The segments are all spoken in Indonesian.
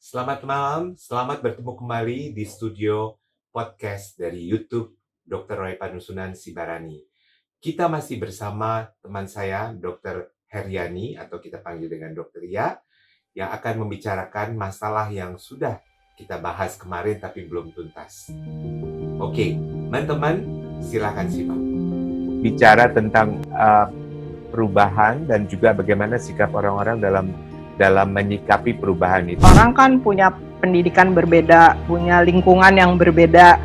Selamat malam, selamat bertemu kembali di studio podcast dari YouTube Dr. Roy Panusunan Sibarani. Kita masih bersama teman saya, Dr. Heriani, atau kita panggil dengan Dr. Ria, yang akan membicarakan masalah yang sudah kita bahas kemarin tapi belum tuntas. Oke, teman-teman, silakan simak. Bicara tentang perubahan dan juga bagaimana sikap orang-orang dalam menyikapi perubahan itu. Orang kan punya pendidikan berbeda, punya lingkungan yang berbeda,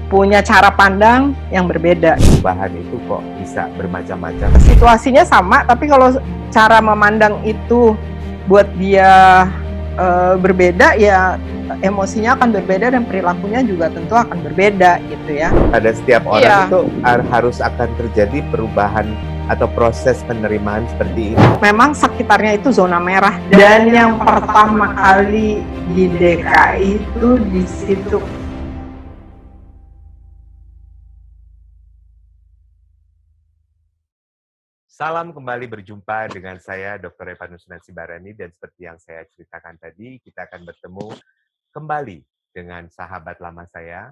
punya cara pandang yang berbeda. Perubahan itu kok bisa bermacam-macam. Situasinya sama, tapi kalau cara memandang itu buat dia berbeda, ya emosinya akan berbeda dan perilakunya juga tentu akan berbeda gitu ya. Pada setiap orang itu harus akan terjadi perubahan atau proses penerimaan seperti ini. Memang sekitarnya itu zona merah, dan yang pertama kali di DKI itu di situ. Salam kembali berjumpa dengan saya Dr. Evanusunan Sibarani, dan seperti yang saya ceritakan tadi, kita akan bertemu kembali dengan sahabat lama saya,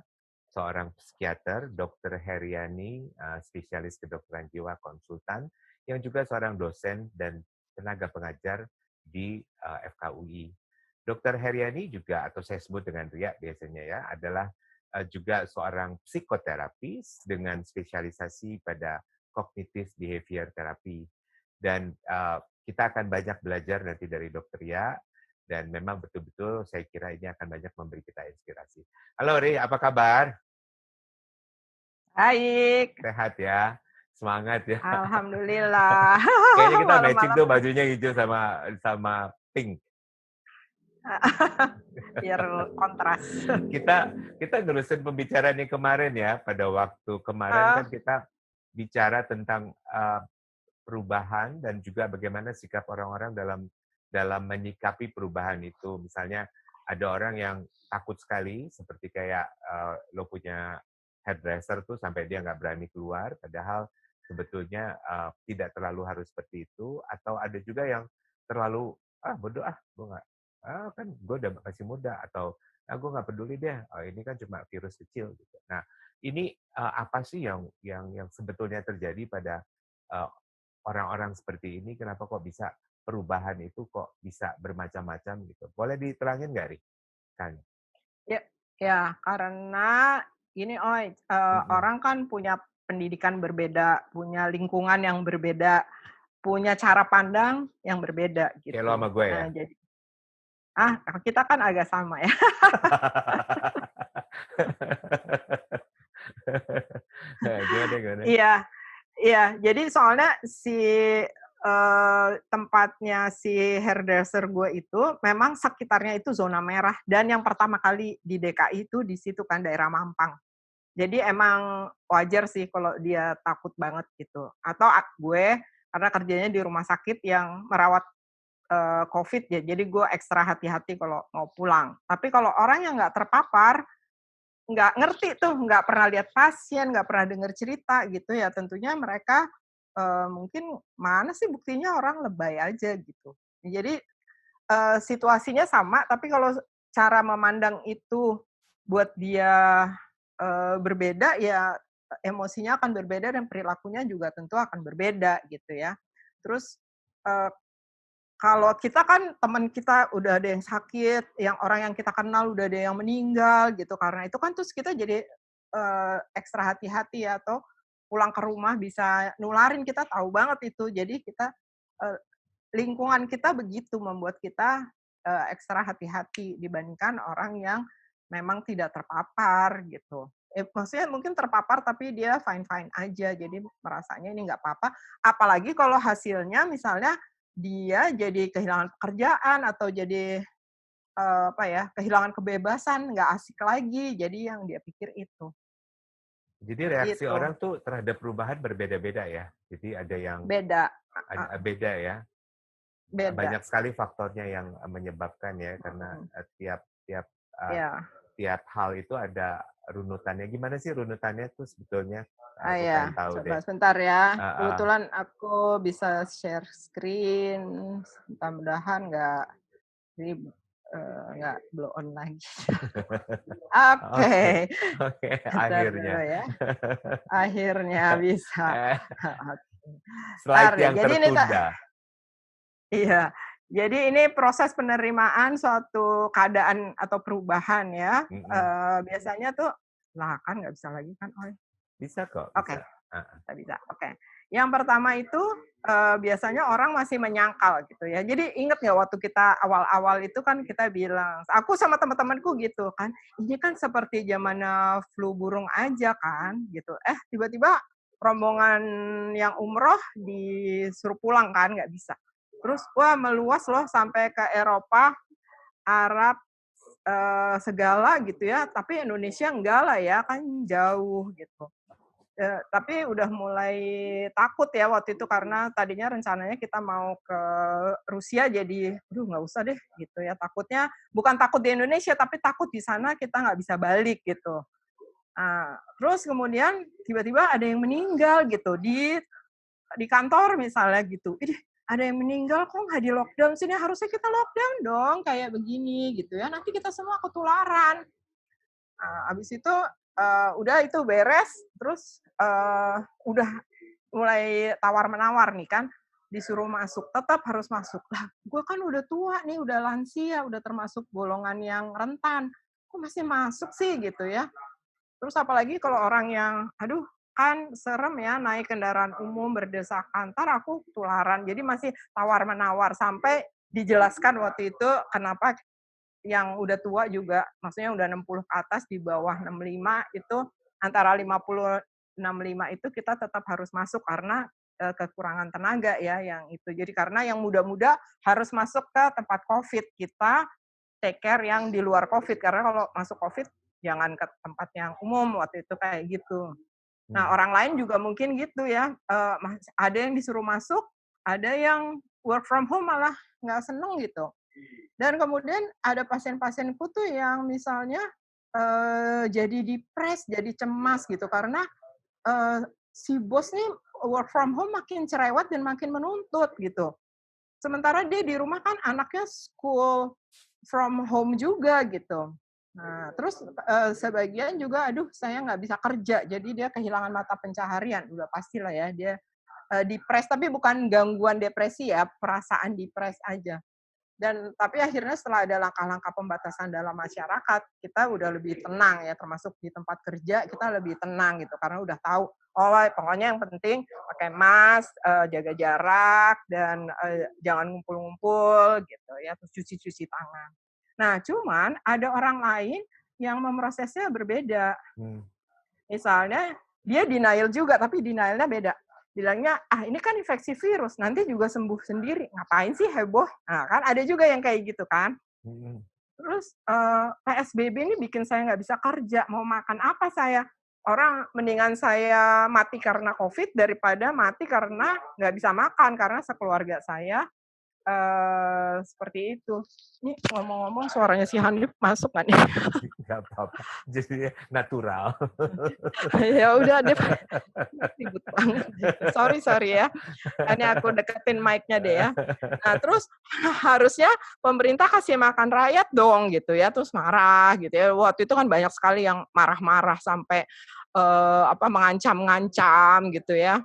seorang psikiater, Dr. Heriani, spesialis kedokteran jiwa konsultan, yang juga seorang dosen dan tenaga pengajar di FKUI. Dr. Heriani juga, atau saya sebut dengan Ria biasanya ya, adalah juga seorang psikoterapis dengan spesialisasi pada cognitive behavior therapy. Dan kita akan banyak belajar nanti dari Dr. Ria, dan memang betul-betul saya kira ini akan banyak memberi kita inspirasi. Halo Ri, apa kabar? Baik. Sehat ya? Semangat ya? Alhamdulillah. Kayaknya kita matching tuh, bajunya hijau sama pink. Biar kontras. Kita nerusin pembicaraan yang kemarin ya. Pada waktu kemarin kan kita bicara tentang perubahan dan juga bagaimana sikap orang-orang dalam menyikapi perubahan itu. Misalnya ada orang yang takut sekali, seperti kayak lo punya hairdresser tuh sampai dia nggak berani keluar, padahal sebetulnya tidak terlalu harus seperti itu. Atau ada juga yang terlalu bodoh gue nggak, kan gue udah masih muda, atau gue nggak peduli deh, ini kan cuma virus kecil gitu. Nah, ini apa sih yang sebetulnya terjadi pada orang-orang seperti ini? Kenapa kok bisa perubahan itu kok bisa bermacam-macam gitu? Boleh diterangin nggak, Ri? Kan? Ya, karena ini, orang kan punya pendidikan berbeda, punya lingkungan yang berbeda, punya cara pandang yang berbeda gitu. Kayak lo sama gue ya? Nah, jadi kita kan agak sama ya. Gimana? Iya. Jadi soalnya tempatnya si hairdresser gue itu memang sekitarnya itu zona merah, dan yang pertama kali di DKI itu di situ kan, daerah Mampang. Jadi emang wajar sih kalau dia takut banget gitu. Atau gue karena kerjanya di rumah sakit yang merawat COVID ya, jadi gue ekstra hati-hati kalau mau pulang. Tapi kalau orang yang nggak terpapar, nggak ngerti tuh, nggak pernah lihat pasien, nggak pernah dengar cerita gitu ya, tentunya mereka mungkin mana sih buktinya, orang lebay aja gitu. Jadi situasinya sama, tapi kalau cara memandang itu buat dia berbeda, ya emosinya akan berbeda dan perilakunya juga tentu akan berbeda gitu ya. Terus kalau kita kan teman kita udah ada yang sakit, yang orang yang kita kenal udah ada yang meninggal gitu, karena itu kan terus kita jadi ekstra hati-hati ya, atau pulang ke rumah bisa nularin, kita tahu banget itu. Jadi kita lingkungan kita begitu membuat kita ekstra hati-hati dibandingkan orang yang memang tidak terpapar gitu. Maksudnya mungkin terpapar tapi dia fine-fine aja, jadi merasanya ini nggak apa-apa. Apalagi kalau hasilnya misalnya dia jadi kehilangan pekerjaan atau jadi kehilangan kebebasan, nggak asik lagi. Jadi yang dia pikir itu. Jadi reaksi Gitu. orang tuh terhadap perubahan berbeda-beda ya. Jadi ada yang Beda. beda ya. Beda. Banyak sekali faktornya yang menyebabkan ya, karena tiap hal itu ada runutannya. Gimana sih runutannya tuh sebetulnya? Aku pengen tahu Coba deh. sebentar ya. Kebetulan aku bisa share screen. Mudah-mudahan nggak ribet. nggak blow on lagi. Oke, Oke, oke, entar akhirnya. dulu ya. Akhirnya bisa. Eh, Oke. Entar slide deh, yang jadi ini tertunda. iya. Jadi ini proses penerimaan suatu keadaan atau perubahan ya, Mhm. biasanya tuh lah kan nggak bisa lagi kan, Bisa kok, oke, bisa. Heeh. bisa, oke. Yang pertama itu, biasanya orang masih menyangkal gitu ya. Jadi inget nggak waktu kita awal-awal itu kan kita bilang, aku sama teman-temanku gitu kan, "Ini kan seperti zamannya flu burung aja kan," gitu. Tiba-tiba rombongan yang umroh disuruh pulang kan, nggak bisa. Terus, wah meluas loh sampai ke Eropa, Arab, segala gitu ya, tapi Indonesia enggak lah ya, kan jauh gitu. Tapi udah mulai takut ya waktu itu karena tadinya rencananya kita mau ke Rusia jadi, "Aduh nggak usah deh," gitu ya. Takutnya bukan takut di Indonesia, tapi takut di sana kita nggak bisa balik gitu. Terus kemudian tiba-tiba ada yang meninggal gitu di kantor misalnya gitu. "Ih, ada yang meninggal kok nggak di-lockdown sini, harusnya kita lockdown dong kayak begini," gitu ya, "nanti kita semua ketularan." Habis itu, udah itu beres, terus, udah mulai tawar-menawar nih kan, disuruh masuk, tetap harus masuk. Lah, gue kan udah tua nih, udah lansia, udah termasuk golongan yang rentan, kok masih masuk sih gitu ya. Terus apalagi kalau orang yang, aduh kan serem ya naik kendaraan umum berdesakan, entar aku ketularan. Jadi masih tawar-menawar sampai dijelaskan waktu itu kenapa yang udah tua juga, maksudnya udah 60 ke atas, di bawah 65 itu antara 50, 65 itu kita tetap harus masuk karena, kekurangan tenaga ya yang itu. Jadi karena yang muda-muda harus masuk ke tempat Covid, kita take care yang di luar Covid, karena kalau masuk Covid jangan ke tempat yang umum, waktu itu kayak gitu. Nah, Mmm. orang lain juga mungkin gitu ya, ada yang disuruh masuk, ada yang work from home malah nggak seneng gitu. Dan kemudian ada pasien-pasienku tuh yang misalnya, jadi depres, jadi cemas gitu karena, si bos nih work from home makin cerewet dan makin menuntut gitu. Sementara dia di rumah kan anaknya school from home juga gitu. Nah, terus, sebagian juga, "Aduh saya nggak bisa kerja," jadi dia kehilangan mata pencaharian, udah pastilah ya dia, depres, tapi bukan gangguan depresi ya, perasaan depres aja. Dan tapi akhirnya setelah ada langkah-langkah pembatasan dalam masyarakat, kita udah lebih tenang ya, termasuk di tempat kerja kita lebih tenang gitu, karena udah tahu, oh pokoknya yang penting pakai mask, jaga jarak, dan, jangan ngumpul-ngumpul gitu ya, terus cuci-cuci tangan. Nah, cuman ada orang lain yang memprosesnya berbeda. Mmm. Misalnya dia denial juga, tapi denial-nya beda. Bilangnya, "Ah, ini kan infeksi virus, nanti juga sembuh sendiri, ngapain sih heboh?" Nah, kan ada juga yang kayak gitu kan. Mhm. Terus, PSBB ini bikin saya nggak bisa kerja, mau makan apa saya? Orang mendingan saya mati karena Covid daripada mati karena nggak bisa makan, karena sekeluarga saya seperti itu. Ini ngomong-ngomong suaranya si Hanif masuk nggak nih? Nggak apa-apa, jadinya natural. Ya udah deh, ribut banget gitu. Sorry sorry ya. Ini aku deketin mic-nya deh ya. Nah, terus harusnya pemerintah kasih makan rakyat dong gitu ya, terus marah gitu ya. Waktu itu kan banyak sekali yang marah-marah sampai, mengancam-ngancam gitu ya.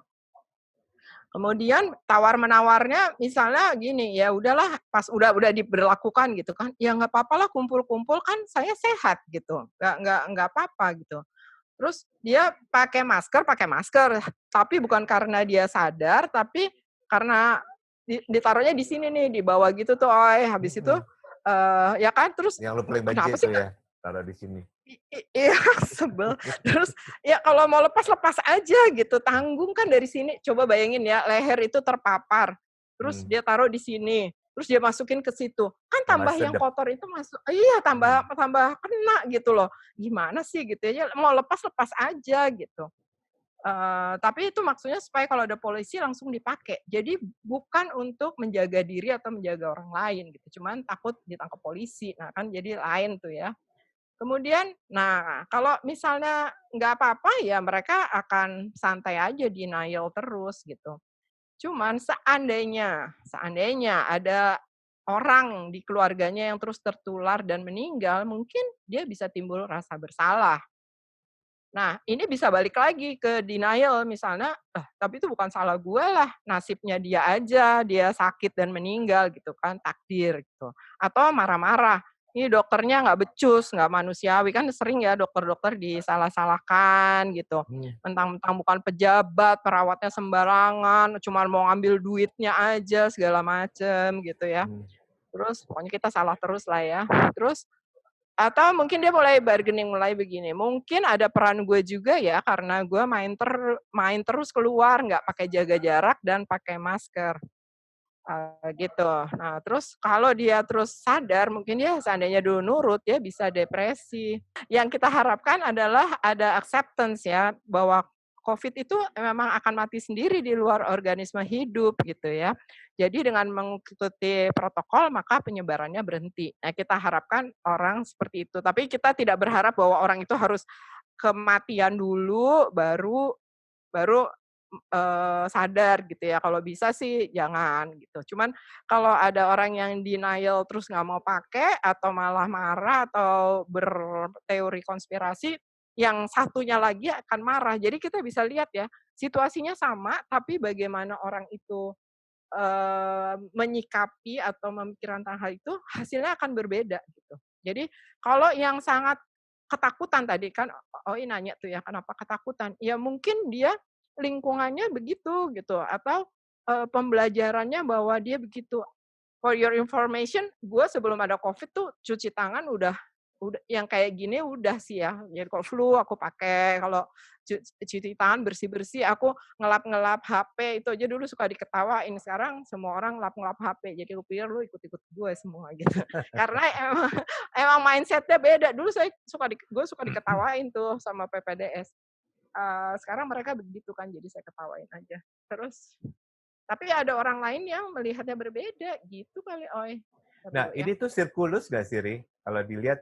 Kemudian tawar-menawarnya misalnya gini, ya udahlah pas udah diberlakukan gitu kan, ya nggak apa-apalah kumpul-kumpul kan saya sehat gitu, nggak apa-apa gitu. Terus dia pakai masker, tapi bukan karena dia sadar, tapi karena ditaruhnya di sini nih, di bawah gitu tuh, habis itu, Mhm. ya kan, terus Yang lu paling benci kenapa itu sih ya, taruh di sini. iya sebel. Terus ya kalau mau lepas, lepas aja gitu, tanggung kan dari sini. Coba bayangin ya, leher itu terpapar, terus Mmm. dia taruh di sini, terus dia masukin ke situ. Kan Tambah tambah yang sedep. kotor itu masuk iya, tambah Mhm. tambah kena gitu loh. Gimana sih gitu ya, mau lepas, lepas aja gitu. Tapi itu maksudnya supaya kalau ada polisi langsung dipakai. Jadi bukan untuk menjaga diri atau menjaga orang lain gitu, cuman takut ditangkap polisi. Nah kan jadi lain tuh ya. Kemudian, nah kalau misalnya nggak apa-apa ya mereka akan santai aja denial terus gitu. Cuman seandainya seandainya ada orang di keluarganya yang terus tertular dan meninggal, mungkin dia bisa timbul rasa bersalah. Nah, ini bisa balik lagi ke denial misalnya, tapi itu bukan salah gue lah, nasibnya dia aja, dia sakit dan meninggal," gitu kan, takdir gitu. Atau marah-marah, "Ini dokternya nggak becus, nggak manusiawi." Kan sering ya dokter-dokter disalah-salahkan gitu, Hmm, mentang-mentang bukan pejabat, perawatnya sembarangan, cuman mau ngambil duitnya aja, segala macem gitu ya. hmm, Terus pokoknya kita salah terus lah ya. Terus atau mungkin dia mulai bargaining, mulai begini, mungkin ada peran gue juga ya karena gue main terus keluar, nggak pakai jaga jarak dan pakai masker, gitu. Nah, terus kalau dia terus sadar, mungkin dia seandainya dulu nurut, dia bisa depresi. Yang kita harapkan adalah ada acceptance ya, bahwa COVID itu memang akan mati sendiri di luar organisme hidup gitu ya. Jadi dengan mengikuti protokol maka penyebarannya berhenti. Nah, kita harapkan orang seperti itu. Tapi kita tidak berharap bahwa orang itu harus kematian dulu baru baru, sadar gitu ya, kalau bisa sih jangan gitu. Cuman kalau ada orang yang denial terus nggak mau pakai atau malah marah atau berteori konspirasi, yang satunya lagi akan marah. Jadi kita bisa lihat ya, situasinya sama tapi bagaimana orang itu, menyikapi atau memikirkan tentang hal itu, hasilnya akan berbeda gitu. Jadi kalau yang sangat ketakutan tadi kan, Oi nanya tuh ya, kenapa ketakutan? Ya mungkin dia lingkungannya begitu gitu atau, pembelajarannya bahwa dia begitu. For your information, gue sebelum ada Covid tuh cuci tangan udah yang kayak gini udah sih ya. Jadi kalau flu aku pakai, kalau cuci tangan bersih-bersih aku ngelap-ngelap HP, itu aja dulu suka diketawain, sekarang semua orang ngelap-ngelap HP. Jadi aku pikir lu ikut-ikut gue semua gitu. Karena emang emang mindset-nya beda. Dulu gue suka diketawain tuh sama PPDS. Sekarang mereka begitu kan, jadi saya ketawain aja. Terus tapi ada orang lain yang melihatnya berbeda, gitu kali, Oi, Nah, perlu ya. ini tuh sirkulus nggak sih, Ri? Kalau dilihat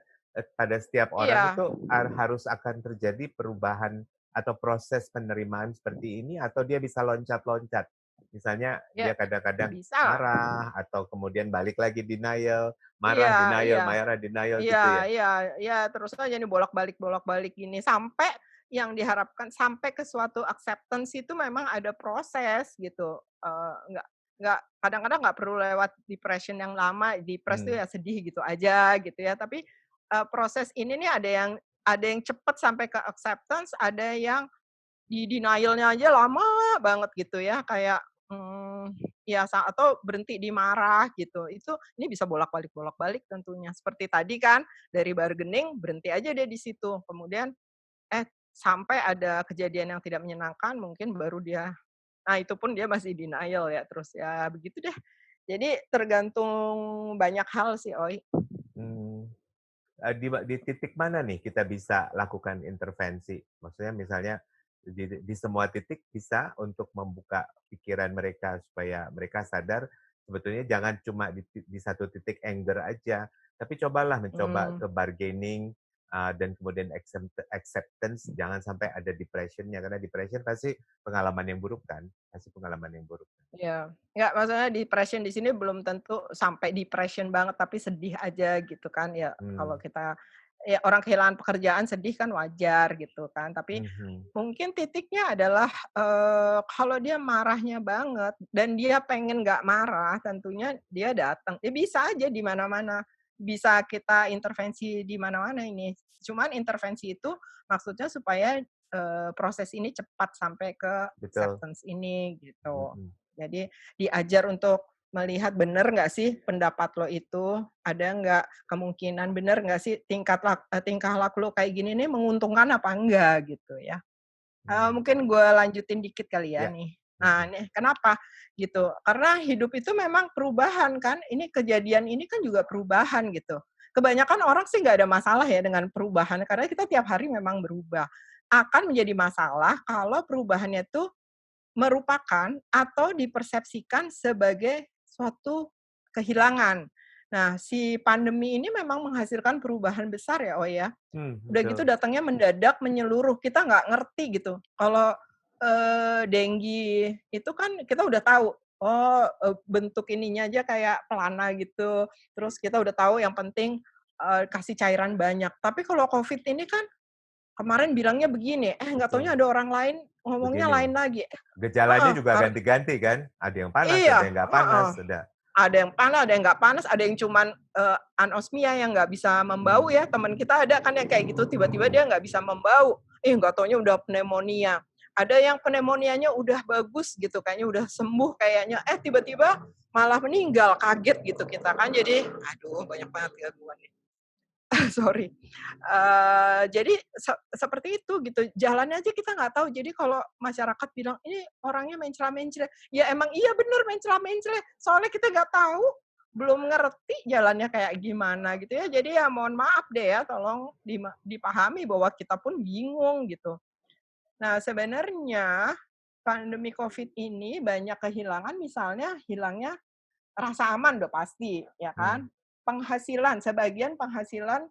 pada setiap orang Iya, itu harus akan terjadi perubahan atau proses penerimaan seperti ini, atau dia bisa loncat-loncat. Misalnya ya dia kadang-kadang bisa. marah, atau kemudian balik lagi denial, Iya marah, denial, iya marah, denial iya gitu ya? iya iya, terus aja nih bolak-balik gini, sampai yang diharapkan sampai ke suatu acceptance itu memang ada proses gitu, nggak kadang-kadang nggak perlu lewat depression yang lama, depres tuh Hmm. ya sedih gitu aja gitu ya, tapi, proses ini nih ada yang cepet sampai ke acceptance, ada yang di denial-nya aja lama banget gitu ya, kayak, ya atau berhenti di marah gitu. Ini bisa bolak-balik tentunya. Seperti tadi kan, dari bargaining berhenti aja dia di situ. Kemudian, sampai ada kejadian yang tidak menyenangkan mungkin baru dia itu pun dia masih denial ya, terus ya begitu deh. Jadi tergantung banyak hal sih, Oi. Hmm. Di titik mana nih kita bisa lakukan intervensi? Maksudnya misalnya di semua titik bisa untuk membuka pikiran mereka supaya mereka sadar sebetulnya jangan cuma di satu titik anger aja, tapi cobalah mencoba Mmm. ke bargaining, dan kemudian acceptance, jangan sampai ada depression-nya, karena depression pasti pengalaman yang buruk kan, pasti pengalaman yang buruk. Iya. Nggak, maksudnya depression di sini belum tentu sampai depression banget, tapi sedih aja gitu kan. Ya kalau Mmm, kita ya orang kehilangan pekerjaan sedih kan wajar gitu kan. Tapi mhm, mungkin titiknya adalah, kalau dia marahnya banget dan dia pengen nggak marah, tentunya dia datang. Ya bisa aja di mana-mana, bisa kita intervensi di mana-mana ini. Cuman intervensi itu maksudnya supaya, proses ini cepat sampai ke betul, acceptance ini gitu. mhm. Jadi diajar untuk melihat benar nggak sih pendapat lo itu, ada nggak kemungkinan benar nggak sih tingkah laku lo kayak gini nih menguntungkan apa enggak gitu ya. Mmm, Mungkin gue lanjutin dikit kali ya ya, nih. Nah mhm, nih kenapa gitu, karena hidup itu memang perubahan kan, ini kejadian ini kan juga perubahan gitu. Kebanyakan orang sih nggak ada masalah ya dengan perubahan, karena kita tiap hari memang berubah. Akan menjadi masalah kalau perubahannya tuh merupakan atau dipersepsikan sebagai suatu kehilangan. Nah, si pandemi ini memang menghasilkan perubahan besar ya, Oh ya. Udah gitu betul, datangnya mendadak, menyeluruh, kita nggak ngerti gitu. Kalau, denggi itu kan kita udah tahu bentuk ininya aja kayak pelana gitu, terus kita udah tahu yang penting, kasih cairan banyak. Tapi kalau Covid ini kan kemarin bilangnya begini, nggak taunya Betul. ada orang lain ngomongnya Begini, lain lagi. gejalanya Heeh, juga ganti-ganti kan? Ada yang panas, ada iya, yang nggak heeh. panas, ada Ada yang panas, ada yang nggak panas, ada yang cuman, anosmia yang nggak bisa membau ya, teman kita ada kan yang kayak gitu, tiba-tiba dia nggak bisa membau, nggak taunya udah pneumonia. Ada yang pneumonianya udah bagus gitu, kayaknya udah sembuh kayaknya, tiba-tiba malah meninggal, kaget gitu kita kan, jadi aduh banyak banget gangguan nih. Sorry. Jadi seperti itu gitu, jalannya aja kita nggak tahu. Jadi kalau masyarakat bilang, "Ini orangnya mencela-mencela," ya emang iya bener mencela-mencela, soalnya kita nggak tahu, belum ngerti jalannya kayak gimana gitu ya. Jadi ya mohon maaf deh ya, tolong dipahami bahwa kita pun bingung gitu. Nah sebenarnya pandemi Covid ini banyak kehilangan, misalnya hilangnya rasa aman udah pasti, ya hmm, kan. Penghasilan, sebagian penghasilan,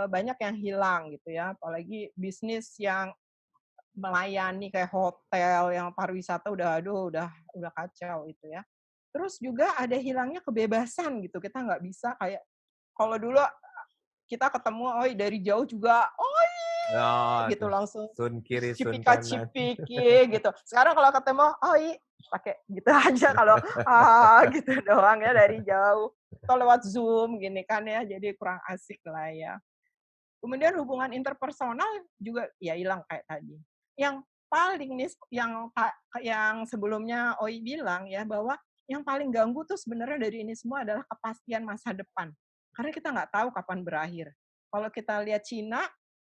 banyak yang hilang gitu ya, apalagi bisnis yang melayani kayak hotel, yang pariwisata udah aduh udah kacau itu ya. Terus juga ada hilangnya kebebasan gitu, kita nggak bisa kayak kalau dulu kita ketemu, oi dari jauh juga, "Oi!" oh, gitu terus langsung sun kiri, sun kanan. cipika-cipiki gitu. Sekarang kalau ketemu, "Oi!" pakai gitu aja kalau, gitu doang ya dari jauh. Atau lewat Zoom gini kan ya, jadi kurang asik lah ya. Kemudian hubungan interpersonal juga ya hilang kayak tadi. Yang paling nih yang sebelumnya Oi bilang ya, bahwa yang paling ganggu tuh sebenarnya dari ini semua adalah kepastian masa depan. Karena kita nggak tahu kapan berakhir. Kalau kita lihat Cina,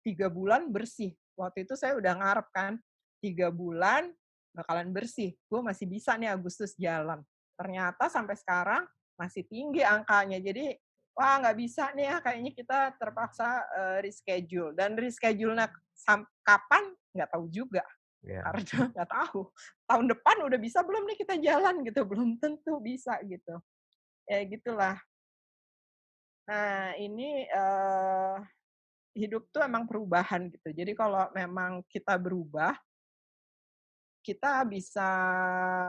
3 bulan bersih. Waktu itu saya udah ngarep kan, 3 bulan bakalan bersih. Gue masih bisa nih Agustus jalan. Ternyata sampai sekarang masih tinggi angkanya. Jadi wah, nggak bisa nih ya, kayaknya kita terpaksa, reschedule dan reschedule-nya kapan, nggak tahu juga, Ya, karena nggak tahu. Tahun depan udah bisa belum nih kita jalan gitu, belum tentu bisa gitu. Ya gitulah. Nah ini, hidup tuh emang perubahan gitu. Jadi kalau memang kita berubah, kita bisa,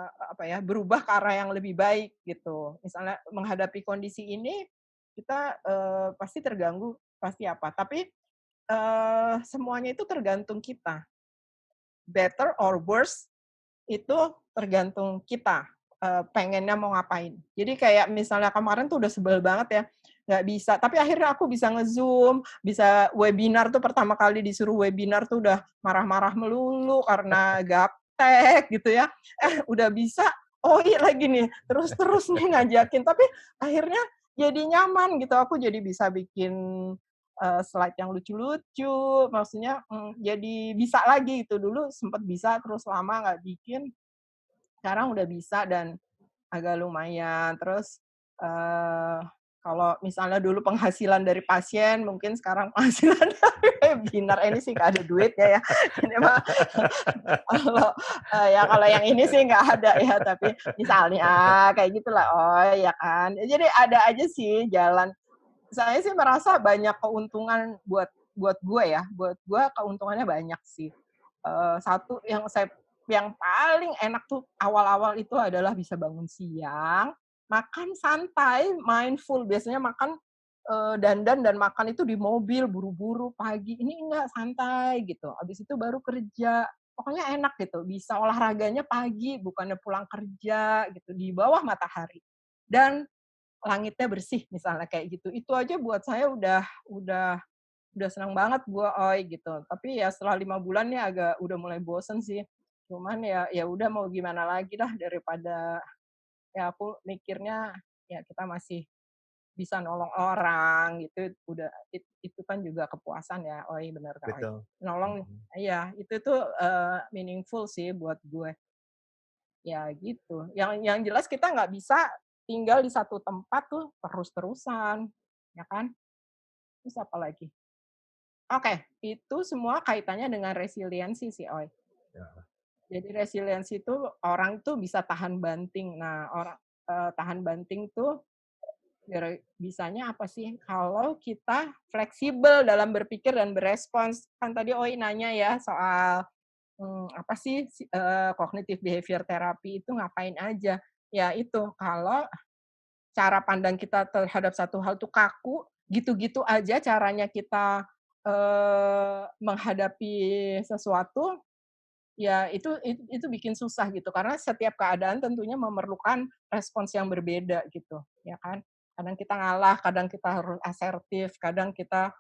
apa ya, berubah ke arah yang lebih baik gitu. Misalnya menghadapi kondisi ini, kita, pasti terganggu, pasti apa, tapi semuanya itu tergantung kita. Better or worse itu tergantung kita, pengennya mau ngapain. Jadi kayak misalnya kemarin tuh udah sebel banget ya, nggak bisa, tapi akhirnya aku bisa nge-Zoom, bisa webinar tuh pertama kali disuruh webinar tuh udah marah-marah melulu karena gaptek gitu ya. Udah bisa, OI lagi nih, terus-terus nih ngajakin, tapi akhirnya jadi nyaman gitu, aku jadi bisa bikin, slide yang lucu-lucu, maksudnya, jadi bisa lagi gitu. Dulu sempet bisa terus lama nggak bikin, sekarang udah bisa dan agak lumayan. Terus, kalau misalnya dulu penghasilan dari pasien, mungkin sekarang penghasilan dari webinar. Ini sih nggak ada duitnya ya, ini mah kalau, ya kalau yang ini sih nggak ada ya, tapi misalnya kayak gitulah. Oh, ya kan. Jadi ada aja sih jalan. Saya sih merasa banyak keuntungan buat gue ya, buat gue keuntungannya banyak sih. Satu yang paling enak tuh awal-awal itu adalah bisa bangun siang, makan santai, mindful, biasanya makan, dandan dan makan itu di mobil buru-buru pagi, ini enggak, santai gitu, habis itu baru kerja. Pokoknya enak gitu, bisa olahraganya pagi, bukannya pulang kerja gitu, di bawah matahari. Dan langitnya bersih misalnya kayak gitu. Itu aja buat saya udah senang banget gua, "Oi," gitu. Tapi ya setelah 5 bulan nih udah mulai bosen sih. Cuman ya udah mau gimana lagi lah daripada ya aku mikirnya ya kita masih bisa nolong orang gitu, itu kan juga kepuasan ya, Oi, bener Kak, Oi. betul. Nolong Mhm. iya, itu tuh, meaningful sih buat gue. Ya gitu. Yang jelas kita nggak bisa tinggal di satu tempat tuh terus-terusan, ya kan? Terus apa lagi? Oke, itu semua kaitannya dengan resiliensi sih, Oi. Ya, Jadi resiliensi itu orang tuh bisa tahan banting. Nah, tahan banting tuh bisanya apa sih? Kalau kita fleksibel dalam berpikir dan berespons. Kan tadi Oi nanya ya soal, apa sih cognitive behavior therapy itu ngapain aja? ya itu, kalau cara pandang kita terhadap satu hal tuh kaku, gitu-gitu aja caranya kita, menghadapi sesuatu, ya itu bikin susah gitu. Karena setiap keadaan tentunya memerlukan respons yang berbeda gitu, ya kan. Kadang kita ngalah, kadang kita harus asertif, kadang kita,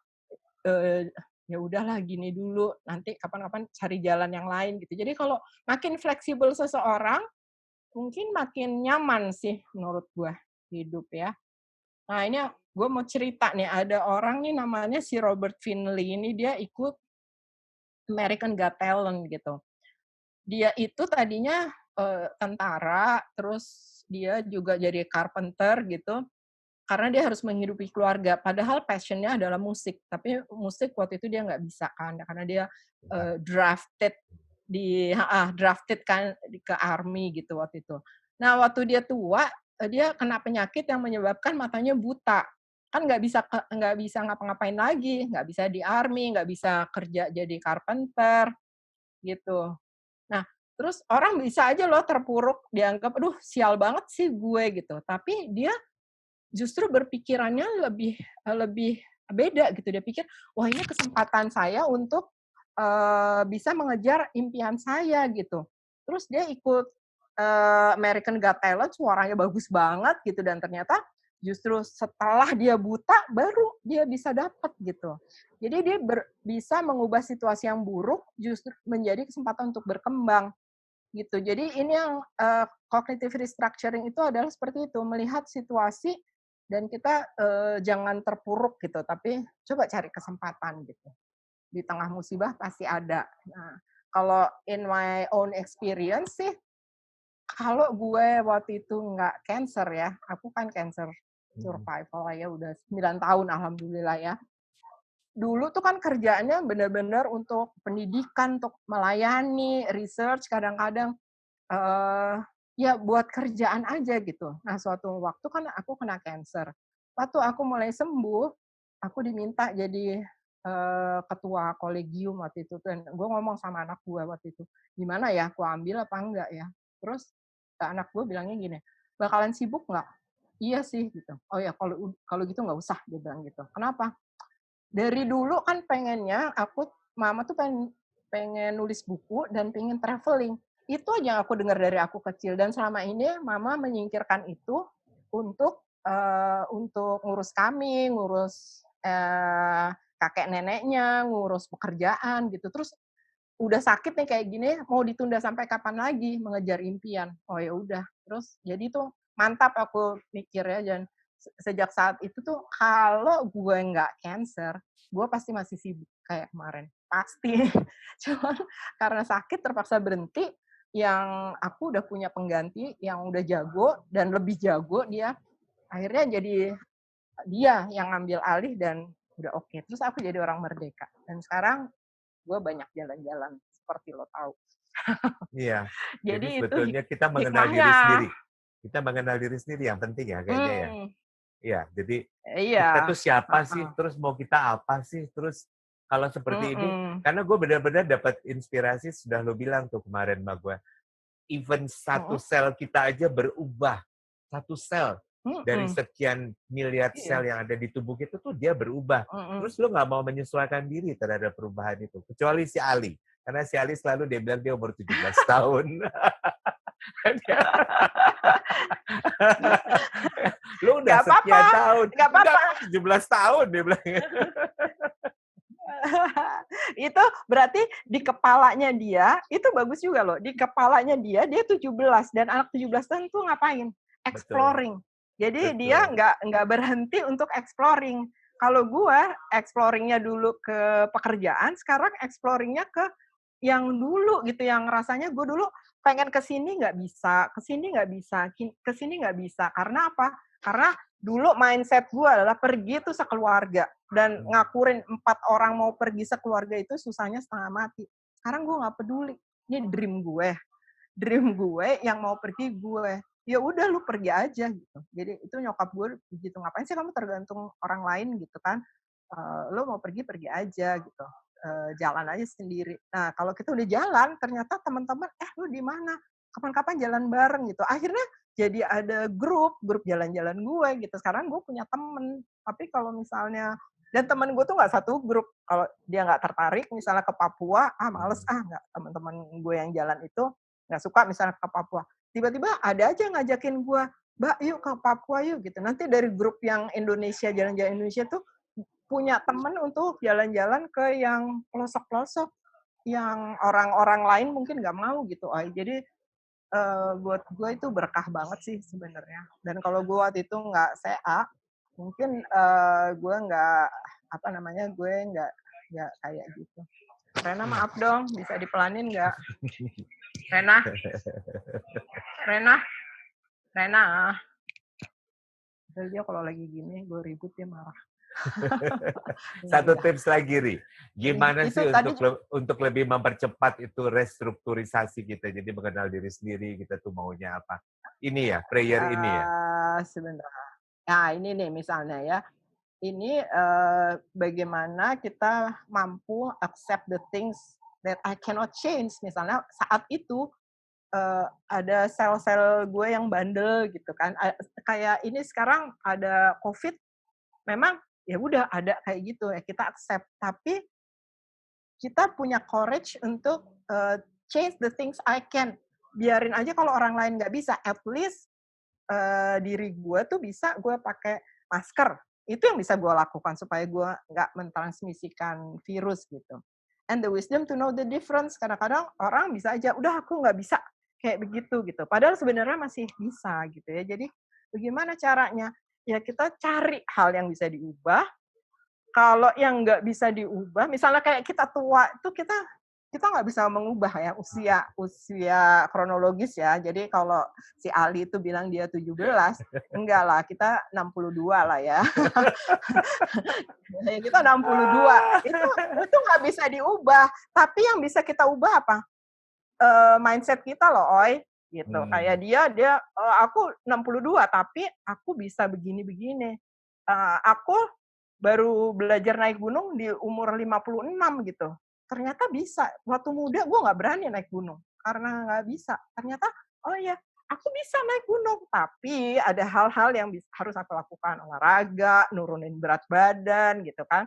ya udahlah gini dulu, nanti kapan-kapan cari jalan yang lain gitu. Jadi kalau makin fleksibel seseorang, mungkin makin nyaman sih menurut gua hidup ya. Nah ini gue mau cerita nih, ada orang nih namanya si Robert Finley ini dia ikut American Got Talent gitu. Dia itu tadinya, tentara, terus dia juga jadi carpenter gitu, karena dia harus menghidupi keluarga. Padahal passion-nya adalah musik, tapi musik waktu itu dia nggak bisa kan, karena dia, drafted drafted kan ke army gitu waktu itu. Nah, waktu dia tua, dia kena penyakit yang menyebabkan matanya buta. Kan nggak bisa ngapa-ngapain lagi, nggak bisa di army, nggak bisa kerja jadi carpenter, gitu. Nah, terus orang bisa aja loh terpuruk, dianggap, "Aduh sial banget sih gue," gitu. Tapi dia justru berpikirannya lebih beda gitu, dia pikir, "Wah ini kesempatan saya untuk, bisa mengejar impian saya," gitu. Terus dia ikut, American Got Talent, suaranya bagus banget gitu dan ternyata justru setelah dia buta, baru dia bisa dapat gitu. Jadi dia bisa mengubah situasi yang buruk justru menjadi kesempatan untuk berkembang. Gitu. Jadi ini yang, cognitive restructuring itu adalah seperti itu, melihat situasi dan kita, jangan terpuruk gitu, tapi coba cari kesempatan gitu. Di tengah musibah pasti ada. Nah, kalau in my own experience sih, kalau gue waktu itu nggak cancer ya, aku kan cancer Mhm. survival ya, udah 9 tahun alhamdulillah ya. Dulu tuh kan kerjaannya benar-benar untuk pendidikan, untuk melayani, research kadang-kadang. Eee, ya buat kerjaan aja gitu. Nah, suatu waktu kan aku kena cancer. Waktu aku mulai sembuh, aku diminta jadi, ketua kolegium waktu itu dan gue ngomong sama anak gue waktu itu, "Gimana ya, aku ambil apa enggak ya?" Terus anak gue bilangnya gini, "Bakalan sibuk nggak?" "Iya sih," gitu. "Oh ya kalau gitu nggak usah," dia bilang gitu. "Kenapa?" "Dari dulu kan pengennya mama tuh pengen nulis buku dan pengen traveling. Itu aja yang aku dengar dari aku kecil dan selama ini mama menyingkirkan itu untuk ngurus kami, ngurus, kakek neneknya, ngurus pekerjaan gitu. Terus udah sakit nih kayak gini, mau ditunda sampai kapan lagi mengejar impian? Oh ya udah, terus jadi tuh mantap aku mikirnya dan sejak saat itu tuh kalau gue nggak cancer, gue pasti masih sibuk kayak kemarin, pasti. Cuma karena sakit terpaksa berhenti, yang aku udah punya pengganti yang udah jago dan lebih jago dia, akhirnya jadi dia yang ngambil alih dan udah oke. Terus aku jadi orang merdeka dan sekarang gue banyak jalan-jalan seperti lo tahu. Iya. Jadi Jadi itu sebetulnya kita mengenal diri hikmahnya. sendiri. Kita mengenal diri sendiri yang penting ya kayaknya ya. Mhm, Iya, jadi kita iya, tuh siapa sih, heeh, terus mau kita apa sih, terus kalau seperti ini mhm, karena gue benar-benar dapat inspirasi sudah lo bilang tuh kemarin sama gue, even satu mhm, sel kita aja berubah. Satu sel dari mhm, sekian miliar sel iya, yang ada di tubuh kita tuh dia berubah. mhm. Terus lo nggak mau menyesuaikan diri terhadap perubahan itu, kecuali si Ali. Karena si Ali selalu dia bilang dia umur 17 tahun. Dia "Lu udah Nggak apa-apa sekian tahun." nggak "Enggak, apa-apa. gua 17 tahun," dia bilang. Itu berarti di kepalanya dia, itu bagus juga loh, di kepalanya dia 17 dan anak 17 tahun tuh ngapain? Betul, Exploring. Jadi dia betul. nggak berhenti untuk exploring. Kalau gua exploring-nya dulu ke pekerjaan, sekarang exploring-nya ke yang dulu gitu, yang rasanya gue dulu pengen ke sini nggak bisa, ke sini nggak bisa, ke sini nggak bisa. Karena apa? Karena dulu mindset gue adalah pergi itu sekeluarga dan Mmm, ngakurin 4 orang mau pergi sekeluarga itu susahnya setengah mati. Sekarang gue nggak peduli, ini dream gue yang mau pergi gue. Ya udah lu pergi aja gitu. Jadi itu nyokap gue gitu, "Ngapain sih kamu tergantung orang lain?" gitu kan. "Lu mau pergi, pergi aja," gitu. Jalan aja sendiri. Nah, kalau kita udah jalan ternyata teman-teman, "Eh, lu di mana?" kapan-kapan jalan bareng gitu. Akhirnya jadi ada grup jalan-jalan gue gitu. Sekarang gue punya temen, tapi kalau misalnya dan temen gue tuh nggak satu grup. Kalau dia nggak tertarik misalnya ke Papua, males nggak, teman-teman gue yang jalan itu nggak suka misalnya ke Papua. Tiba-tiba ada aja ngajakin gue, Mbak yuk ke Papua yuk gitu. Nanti dari grup yang Indonesia, jalan-jalan Indonesia tuh punya temen untuk jalan-jalan ke yang pelosok-pelosok, yang orang-orang lain mungkin nggak mau gitu. Jadi buat gue itu berkah banget sih sebenarnya. Dan kalau gue waktu itu nggak SA, mungkin gue nggak gue nggak kayak gitu. Rena maaf dong, bisa dipelanin nggak? Rena, Rena, Rena. Dia kalau lagi gini, gue ribut dia marah. Satu tips lagi, Ri. Gimana Itu sih tadi, untuk lebih mempercepat itu restrukturisasi kita, jadi mengenal diri sendiri, kita tuh maunya apa. Ini ya, prayer ini ya? sebentar. Nah, ini nih misalnya ya. Ini bagaimana kita mampu accept the things that I cannot change. Misalnya saat itu ada sel-sel gue yang bandel gitu kan. Kayak ini sekarang ada COVID, memang ya udah ada kayak gitu ya, kita accept. Tapi kita punya courage untuk change the things I can. Biarin aja kalau orang lain nggak bisa, at least diri gue tuh bisa gue pakai masker. Itu yang bisa gue lakukan supaya gue nggak mentransmisikan virus gitu. And the wisdom to know the difference. Kadang-kadang orang bisa aja, udah aku nggak bisa kayak begitu gitu. Padahal sebenarnya masih bisa gitu ya. Jadi bagaimana caranya? Ya kita cari hal yang bisa diubah. Kalau yang nggak bisa diubah, misalnya kayak kita tua itu kita nggak bisa mengubah ya usia kronologis ya. Jadi kalau si Ali itu bilang dia 17, enggak lah, kita 62 lah ya. Kita 62. Itu nggak bisa diubah. Tapi yang bisa kita ubah apa? Mindset kita loh, Oi. Gitu. Kayak dia aku 62 tapi aku bisa begini-begini. Aku baru belajar naik gunung di umur 56 gitu. Ternyata bisa. Waktu muda gue nggak berani naik gunung karena nggak bisa. Ternyata oh ya aku bisa naik gunung, tapi ada hal-hal yang harus aku lakukan, olahraga, nurunin berat badan gitu kan.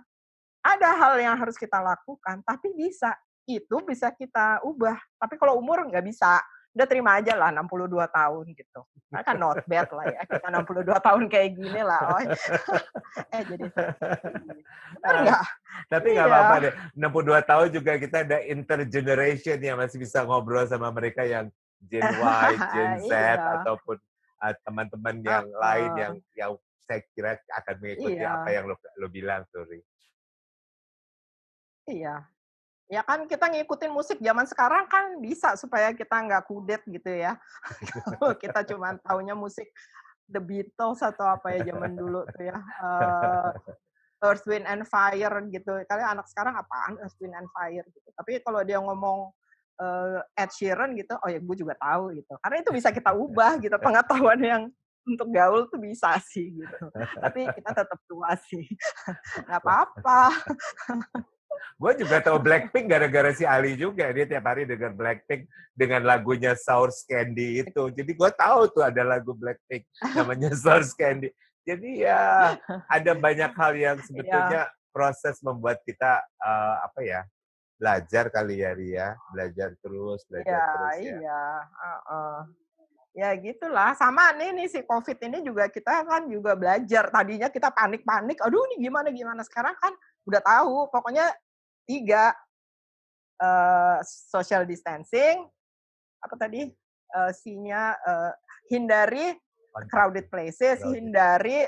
Ada hal yang harus kita lakukan, tapi bisa. Itu bisa kita ubah. Tapi kalau umur nggak bisa. Udah terima aja lah 62 tahun gitu. Nah, kan not bad lah ya. Kita 62 tahun kayak gini lah. Jadi benar nggak? Tapi nggak apa-apa deh. 62 tahun juga kita ada intergeneration yang masih bisa ngobrol sama mereka yang Gen Y, Gen Z, ataupun teman-teman yang lain yang saya kira akan mengikuti apa yang lo bilang, Turi. Iya. Ya kan kita ngikutin musik zaman sekarang kan bisa supaya kita nggak kudet gitu ya. Kita cuma taunya musik The Beatles atau apa ya zaman dulu tuh ya. Earth, Wind and Fire gitu. Kalian anak sekarang apaan Earth, Wind and Fire gitu. Tapi kalau dia ngomong Ed Sheeran gitu, oh ya gue juga tahu gitu. Karena itu bisa kita ubah gitu. Pengetahuan yang untuk gaul tuh bisa sih gitu. Tapi kita tetap tua sih. Nggak apa-apa. Gue juga tahu Blackpink gara-gara si Ali juga. Dia tiap hari dengar Blackpink dengan lagunya Source Candy itu. Jadi gue tahu tuh ada lagu Blackpink namanya Source Candy. Jadi ya ada banyak hal yang sebetulnya proses membuat kita belajar kali ya Ria, belajar terus ya. Iya. Ya gitulah, sama nih si COVID ini juga kita kan juga belajar. Tadinya kita panik-panik, aduh ini gimana. Sekarang kan udah tahu, pokoknya 3, social distancing, apa tadi, hindari crowded places, hindari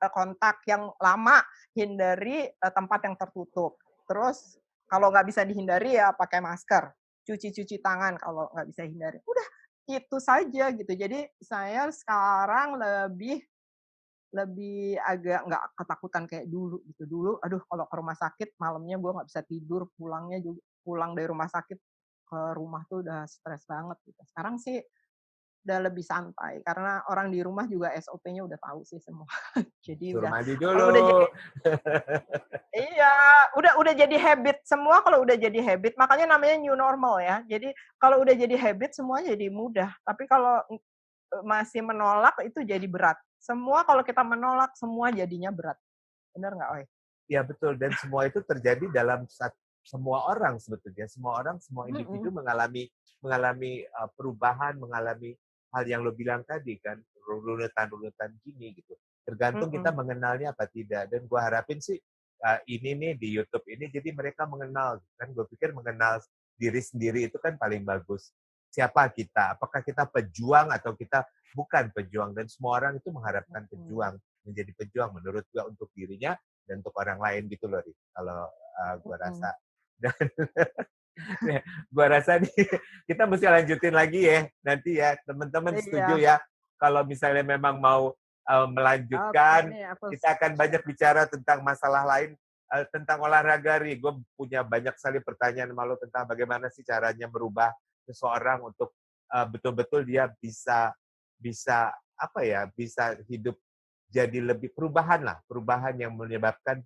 kontak yang lama, hindari tempat yang tertutup. Terus kalau nggak bisa dihindari ya pakai masker, cuci tangan kalau nggak bisa hindari. Udah itu saja gitu. Jadi saya sekarang lebih agak nggak ketakutan kayak dulu gitu. Dulu aduh kalau ke rumah sakit malamnya gue nggak bisa tidur, pulang dari rumah sakit ke rumah tuh udah stres banget gitu. Sekarang sih udah lebih santai karena orang di rumah juga SOP-nya udah tahu sih semua. Jadi Suruh udah mandi kalau dulu. udah jadi iya, udah jadi habit semua. Kalau udah jadi habit, makanya namanya new normal ya. Jadi kalau udah jadi habit semua jadi mudah. Tapi kalau masih menolak itu jadi berat. Semua kalau kita menolak semua jadinya berat. Benar nggak, Oi? Ya betul, dan semua itu terjadi dalam semua orang sebetulnya. Semua orang, semua individu Mhm, mengalami perubahan, mengalami hal yang lo bilang tadi kan, runutan-runutan gini gitu. Tergantung kita mhm, mengenalnya apa tidak. Dan gua harapin sih ini nih di YouTube ini jadi mereka mengenal kan. Gue pikir mengenal diri sendiri itu kan paling bagus. Siapa kita? Apakah kita pejuang atau kita bukan pejuang? Dan semua orang itu mengharapkan mhm, pejuang, menjadi pejuang menurut gua untuk dirinya dan untuk orang lain gitu loh, Ri, kalau gua mhm. rasa. Dan gua rasa nih kita mesti lanjutin lagi ya nanti ya, teman-teman setuju Iya. ya kalau misalnya memang mau Oke melanjutkan, nih aku kita akan banyak bicara tentang masalah lain, tentang olahraga, Ri. Gue punya banyak sekali pertanyaan sama lo tentang bagaimana sih caranya merubah seseorang untuk betul-betul dia bisa bisa apa ya, bisa hidup jadi lebih perubahan lah, perubahan yang menyebabkan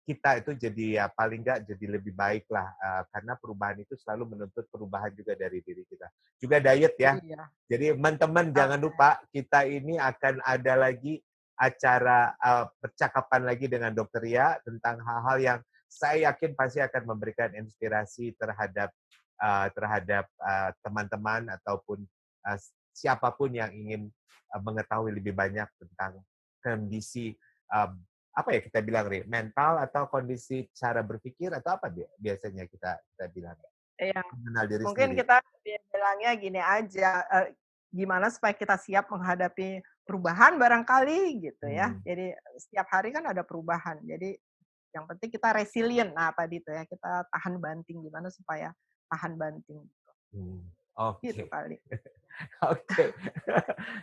kita itu jadi ya paling nggak jadi lebih baik lah, karena perubahan itu selalu menuntut perubahan juga dari diri kita. Juga diet ya. iya, Jadi teman-teman jangan oke. lupa kita ini akan ada lagi acara percakapan lagi dengan Dokter Ria tentang hal-hal yang saya yakin pasti akan memberikan inspirasi terhadap teman-teman ataupun siapapun yang ingin mengetahui lebih banyak tentang kondisi uh, apa ya kita bilang, Ri, mental atau kondisi cara berpikir atau apa biasanya kita bilang? Iya, Mengenal diri mungkin sendiri. kita bilangnya gini aja, gimana supaya kita siap menghadapi perubahan barangkali gitu ya. Hmm. Jadi setiap hari kan ada perubahan. Jadi yang penting kita resilient. Nah, tadi itu ya, kita tahan banting, gimana supaya tahan banting, Hmm. gitu Oke. kali. Oke.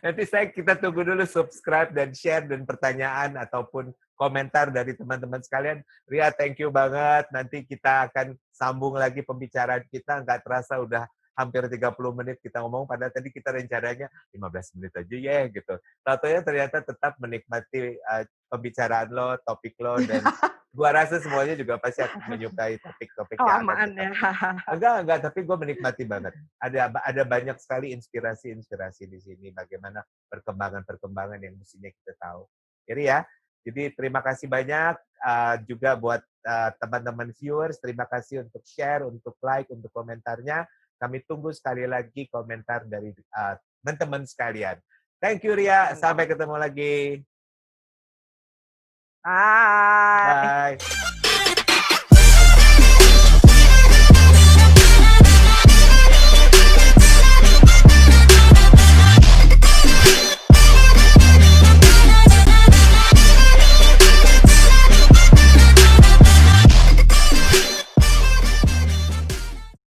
Nanti kita tunggu dulu subscribe dan share dan pertanyaan ataupun komentar dari teman-teman sekalian. Ria, thank you banget. Nanti kita akan sambung lagi pembicaraan kita. Nggak terasa udah hampir 30 menit kita ngomong, padahal tadi kita rencananya 15 menit aja ya gitu. Taunya ternyata tetap menikmati pembicaraan lo, topik lo, dan gua rasa semuanya juga pasti akan menyukai topik-topik yang akan Kelamaan kita. ya. Enggak, tapi gue menikmati banget. Ada banyak sekali inspirasi-inspirasi di sini bagaimana perkembangan-perkembangan yang mestinya kita tahu. Jadi ya, jadi terima kasih banyak juga buat teman-teman viewers, terima kasih untuk share, untuk like, untuk komentarnya. Kami tunggu sekali lagi komentar dari teman-teman sekalian. Thank you Ria, Mantap. sampai ketemu lagi. Bye. Bye.